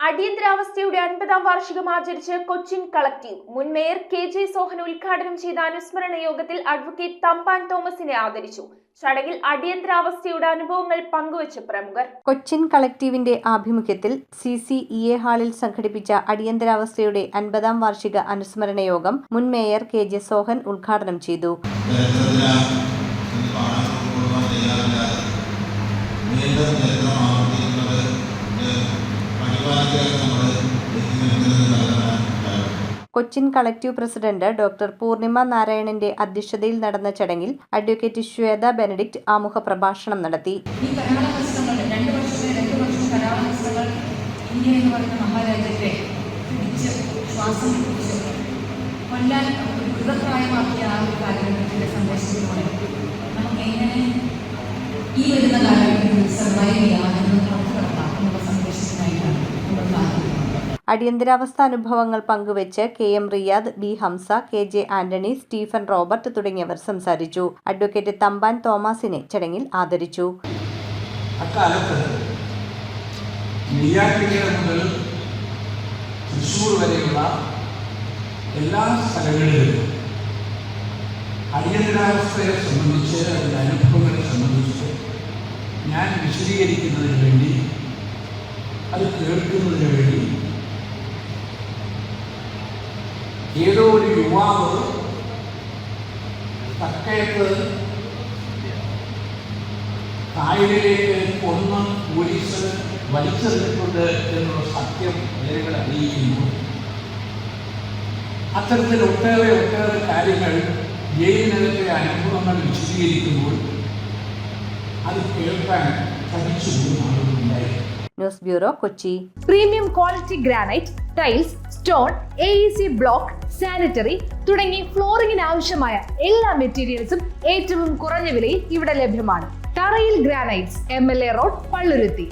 അടിയന്തരാവസ്ഥയുടെ 50-ാം വാർഷികം ആചരിച്ച് കൊച്ചിൻ കളക്ടീവ് മുൻ mayor KJ. Sohan ഉദ്ഘാടനം ചെയ്ത അനുസ്മരണ യോഗത്തിൽ അഡ്വക്കേറ്റ് തമ്പാൻ തോമസിനെ ആദരിച്ചു. ചടങ്ങിൽ അടിയന്തരാവസ്ഥയുടെ അനുഭവങ്ങൾ പങ്കുവച്ച് പ്രമുഖർ. കൊച്ചിൻ കളക്ടീവിന്റെ ആഭിമുഖ്യത്തിൽ CCEA ഹാളിൽ സംഘടിപ്പിച്ച അടിയന്തരാവസ്ഥയുടെ 50-ാം വാർഷിക അനുസ്മരണ യോഗം മുൻ മേയർ കെ.ജെ. സോഹൻ ഉദ്ഘാടനം ചെയ്തു. Cochin collective president doctor Purnima നാരായണന്റെ അധ്യക്ഷതയിൽ നടന്ന ചടങ്ങിൽ അഡ്വക്കേറ്റ് ശ്വേത ബെനഡിക്ട് ആമുഖ പ്രഭാഷണം നടത്തി. ഈ കലാവസ്ഥകൾ 2 വർഷം കലാവസ്ഥകൾ ഇന്ത്യ എന്ന് പറയുന്ന മഹാരാജ്യത്തെ പിടിച്ച് ശ്വാസം പിടിച്ച് കൊല്ലാൻ മൃഗപ്രായമാക്കിയ ആ ഒരു കാലഘട്ടത്തിന്റെ സന്ദേശത്തിലൂടെ നമുക്ക് എങ്ങനെ ഈ വരുന്ന കാലഘട്ടത്തിൽ സർവൈവ് ചെയ്യാമെന്ന് പുറത്തുകടന്നുള്ള സന്ദേശത്തിനായിട്ടാണ് നമ്മൾ കാണുന്നത്. അടിയന്തരാവസ്ഥ അനുഭവങ്ങൾ പങ്കുവച്ച് KM Riyad, B Hamsa, KJ Antony, Stephen Robert തുടങ്ങിയവർ സംസാരിച്ചു. അഡ്വക്കേറ്റ് തമ്പാൻ തോമസിനെ ചടങ്ങിൽ ആദരിച്ചു. അക്കാലത്ത് നെയ്യാറ്റിൻകര മുതൽ തൃശ്ശൂർ വരെയുള്ള എല്ലാ സ്ഥലങ്ങളിലും അടിയന്തരാവസ്ഥയെ സംബന്ധിച്ച് അതിൻ്റെ അനുഭവങ്ങളെ സംബന്ധിച്ച് ഞാൻ വിശദീകരിക്കുന്നതിന് വേണ്ടി, അത് കേൾക്കുന്നതിന് വേണ്ടി ഏതോ ഒരു യുവാവ് തക്കയത്ത് കായലിലേക്ക് കൊന്ന് പോലീസ് വലിച്ചെറിഞ്ഞിട്ടുണ്ട് എന്നുള്ള സത്യം ജനങ്ങൾ അറിയിക്കുന്നു. അത്തരത്തിൽ ഒട്ടേറെ കാര്യങ്ങൾ ജയിലിനകത്തെ അനുഭവങ്ങൾ വിശദീകരിക്കുമ്പോൾ അത് കേൾക്കാൻ പഠിച്ചു ആളുകളുണ്ടായി. News bureau, Kochi. Premium quality granite, tiles, stone, AEC block, sanitary തുടങ്ങി ഫ്ലോറിംഗിന് ആവശ്യമായ എല്ലാ മെറ്റീരിയൽസും ഏറ്റവും കുറഞ്ഞ വിലയിൽ ഇവിടെ ലഭ്യമാണ്. തറയിൽ ഗ്രാനൈറ്റ്സ്, MLA റോഡ്, പള്ളുരുത്തി.